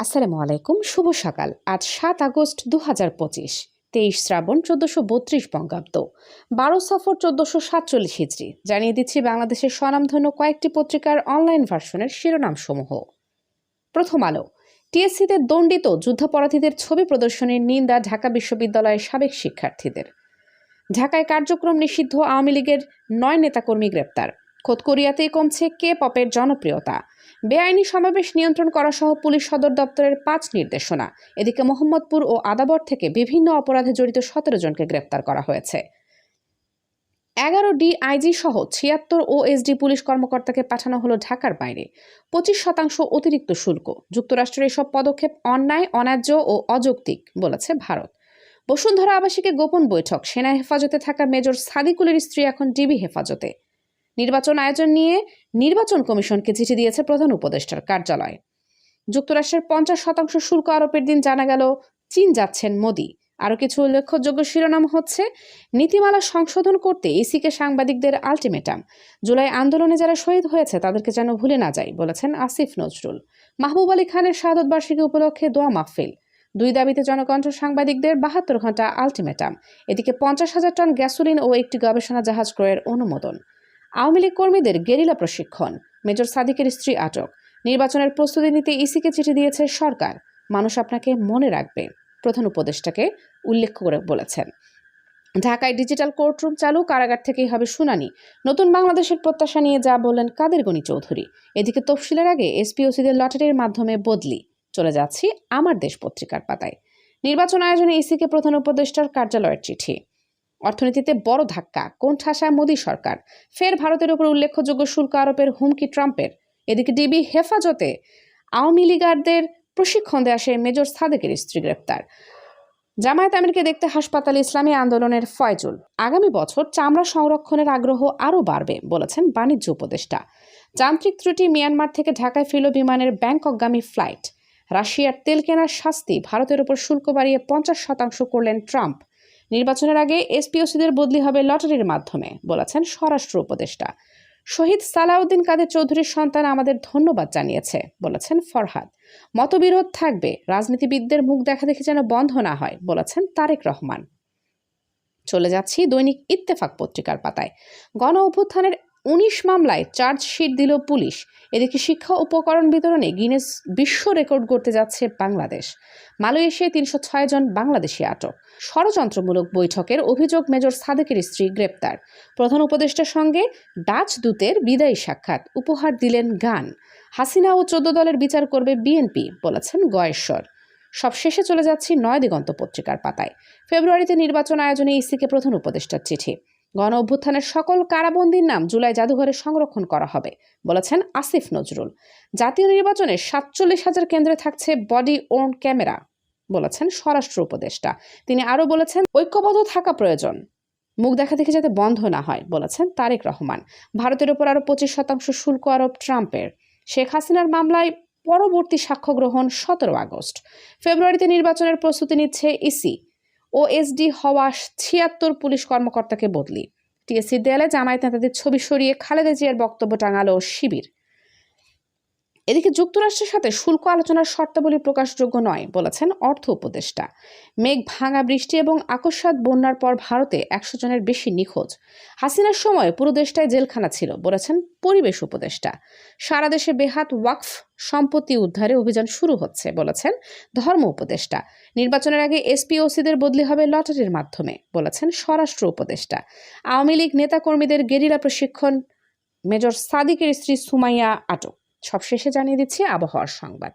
আসসালামু আলাইকুম, শুভ সকাল। আজ ৭ আগস্ট ২০২৫, ২৩ শ্রাবণ ১৪৩২ বঙ্গাব্দ, ১২ সফর ১৪৪৭ হিজরি। জানিয়ে দিচ্ছি বাংলাদেশের স্বনামধন্য কয়েকটি পত্রিকার অনলাইন ভার্সনের শিরোনামসমূহ। প্রথম আলো। টিএসসিতে দণ্ডিত যুদ্ধাপরাধীদের ছবি প্রদর্শনীর নিন্দা ঢাকা বিশ্ববিদ্যালয়ের সাবেক শিক্ষার্থীদের। ঢাকায় কার্যক্রম নিষিদ্ধ আওয়ামী লীগের ৯ নেতাকর্মী গ্রেপ্তার। খোদ কোরিয়াতেই কমছে কে পপের জনপ্রিয়তা। বেআইনি সমাবেশ নিয়ন্ত্রণ করা সহ পুলিশ সদর দপ্তরের ৫ নির্দেশনা। এদিকে মোহাম্মদপুর ও আদাবর থেকে বিভিন্ন অপরাধে জড়িত ১৭ জনকে গ্রেপ্তার করা হয়েছে। ১১ ডিআইজি সহ ৭৬ ওএসডি পুলিশ কর্মকর্তাকে পাঠানো হলো ঢাকার বাইরে। ২৫% অতিরিক্ত শুল্ক। যুক্তরাষ্ট্রের এসব পদক্ষেপ অন্যায়, অন্যায্য ও অযৌক্তিক বলেছে ভারত। বসুন্ধরা আবাসিকে গোপন বৈঠক। সেনা হেফাজতে থাকা মেজর সাদিকুলের স্ত্রী এখন ডিবি হেফাজতে। নির্বাচন আয়োজন নিয়ে নির্বাচন কমিশনকে চিঠি দিয়েছে প্রধান উপদেষ্টার কার্যালয়। যুক্তরাষ্ট্রের ৫০% শুল্ক আরোপের দিন জানা গেল চীন যাচ্ছেন মোদি। আরও কিছু উল্লেখযোগ্য শিরোনাম হচ্ছে: নীতিমালা সংশোধন করতে ইসিকে সাংবাদিকদের আলটিমেটাম। জুলাই আন্দোলনে যারা শহীদ হয়েছে তাদেরকে যেন ভুলে না যায় বলেছেন আসিফ নজরুল। মাহবুব আলী খানের শাহাদত বার্ষিকী উপলক্ষে দোয়া মাহফিল। ২ দাবিতে জনকণ্ঠ সাংবাদিকদের ৭২ ঘন্টা আলটিমেটাম। এদিকে ৫০,০০০ টন গ্যাসোলিন ও একটি গবেষণা জাহাজ ক্রয়ের অনুমোদন। আওয়ামী লীগ কর্মীদের গেরিলা প্রশিক্ষণ। মেজর সাদিকের স্ত্রী আটক। নির্বাচনের প্রস্তুতি নিতে ইসিকে চিঠি দিয়েছে সরকার। মানুষ আপনাকে মনে রাখবে, প্রধান উপদেষ্টাকে উল্লেখ করে বলেছেন। ঢাকায় ডিজিটাল কোর্টরুম চালু, কারাগার থেকেই হবে শুনানি। নতুন বাংলাদেশের প্রত্যাশা নিয়ে যা বললেন কাদের গনি চৌধুরী। এদিকে তফসিলের আগে এসপিওসিদের লটারির মাধ্যমে বদলি। চলে যাচ্ছি আমার দেশ পত্রিকার পাতায়। নির্বাচন আয়োজনে ইসিকে প্রধান উপদেষ্টার কার্যালয়ের চিঠি। অর্থনীতিতে বড় ধাক্কা, কোণঠাসা মোদী সরকার। ফের ভারতের উপর উল্লেখযোগ্য শুল্ক আরোপের হুমকি ট্রাম্পের। এদিকে ডিবি হেফাজতে আওয়ামী লীগারদের প্রশিক্ষণ দেয়া সেই মেজর সাদেকের স্ত্রী গ্রেপ্তার। জামায়াত আমিরকে দেখতে হাসপাতালে ইসলামী আন্দোলনের ফয়জুল। আগামী বছর চামড়া সংরক্ষণের আগ্রহ আরও বাড়বে বলেছেন বাণিজ্য উপদেষ্টা। যান্ত্রিক ত্রুটি, মিয়ানমার থেকে ঢাকায় ফিরল বিমানের ব্যাংককগামী ফ্লাইট। রাশিয়ার তেল কেনার শাস্তি, ভারতের উপর শুল্ক বাড়িয়ে ৫০% করলেন ট্রাম্প। নির্বাচনের আগে এসপিওসিদের বদলি হবে লটারির মাধ্যমে বলেছেন স্বরাষ্ট্র উপদেষ্টা। শহীদ সালাউদ্দিন কাদের চৌধুরীর সন্তান আমাদের ধন্যবাদ জানিয়েছে বলেছেন ফরহাদ। মতবিরোধ থাকবে, রাজনীতিবিদদের মুখ দেখা দেখে যেন বন্ধ না হয় বলেছেন তারেক রহমান। চলে যাচ্ছি দৈনিক ইত্তেফাক পত্রিকার পাতায়। গণ অভ্যুত্থানের ১৯ মামলায় চার্জশিট দিল পুলিশ। এদিকে শিক্ষা উপকরণ বিতরণে গিনেস বিশ্ব রেকর্ড গড়তে যাচ্ছে বাংলাদেশ। মালয়েশিয়ায় ৩০৬ জন বাংলাদেশি আটক। ষড়যন্ত্রমূলক বৈঠকের অভিযোগ, মেজর সাদেকের স্ত্রী গ্রেপ্তার। প্রধান উপদেষ্টার সঙ্গে ডাচ দূতের বিদায়ী সাক্ষাৎ। উপহার দিলেন গান। হাসিনা ও ১৪ দলের বিচার করবে বিএনপি বলেছেন গয়েশ্বর। সবশেষে চলে যাচ্ছি নয়াদিগন্ত পত্রিকার পাতায়। ফেব্রুয়ারিতে নির্বাচন আয়োজনে ইসিকে প্রধান উপদেষ্টার চিঠি। গণ অভ্যুত্থানের সকল কারাবন্দীর নাম জুলাই জাদুঘরে সংরক্ষণ করা হবে বলেছেন আসিফ নজরুল। জাতীয় নির্বাচনে ৪৭,০০০ কেন্দ্রে থাকছে বডি ওর্ন ক্যামেরা বলেছেন স্বরাষ্ট্র উপদেষ্টা। তিনি আরও বলেছেন, ঐক্যবদ্ধ থাকা প্রয়োজন, মুখ দেখা দেখে যাতে বন্ধ না হয় বলেছেন তারেক রহমান। ভারতের উপর আরও ২৫% শুল্ক আরোপ ট্রাম্পের। শেখ হাসিনার মামলায় পরবর্তী সাক্ষ্য গ্রহণ ১৭ আগস্ট। ফেব্রুয়ারিতে নির্বাচনের প্রস্তুতি নিচ্ছে ইসি। ওএসডি হওয়া ৭৬ পুলিশ কর্মকর্তাকে বদলি। টিএসসির দেয়ালে জামায়াত নেতাদের ছবি সরিয়ে খালেদা জিয়ার বক্তব্য টাঙালো শিবির। এদিকে যুক্তরাষ্ট্রের সাথে শুল্ক আলোচনার শর্তাবলী প্রকাশযোগ্য নয় বলেছেন অর্থ উপদেষ্টা। মেঘ ভাঙা, বৃষ্টি এবং আকস্মাৎ বন্যার পর ভারতে ১০০ জনের বেশি নিখোঁজ। হাসিনার সময় পুরো দেশটাই জেলখানা ছিল বলেছেন পরিবেশ উপদেষ্টা। সারা দেশে বেহাত ওয়াকফ সম্পত্তি উদ্ধারে অভিযান শুরু হচ্ছে বলেছেন ধর্ম উপদেষ্টা। নির্বাচনের আগে এসপিওসিদের বদলি হবে লটারির মাধ্যমে বলেছেন স্বরাষ্ট্র উপদেষ্টা। আওয়ামী লীগ নেতাকর্মীদের গেরিলা প্রশিক্ষণ, মেজর সাদিকের স্ত্রী সুমাইয়া আটক। সবশেষে জানিয়ে দিচ্ছি আবহাওয়ার সংবাদ।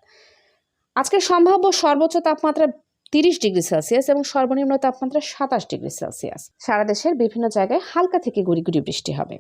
আজকের সম্ভাব্য সর্বোচ্চ তাপমাত্রা ৩০ ডিগ্রি সেলসিয়াস এবং সর্বনিম্ন তাপমাত্রা ২৭ ডিগ্রি সেলসিয়াস। সারা দেশের বিভিন্ন জায়গায় হালকা থেকে গুঁড়ি গুঁড়ি বৃষ্টি হবে।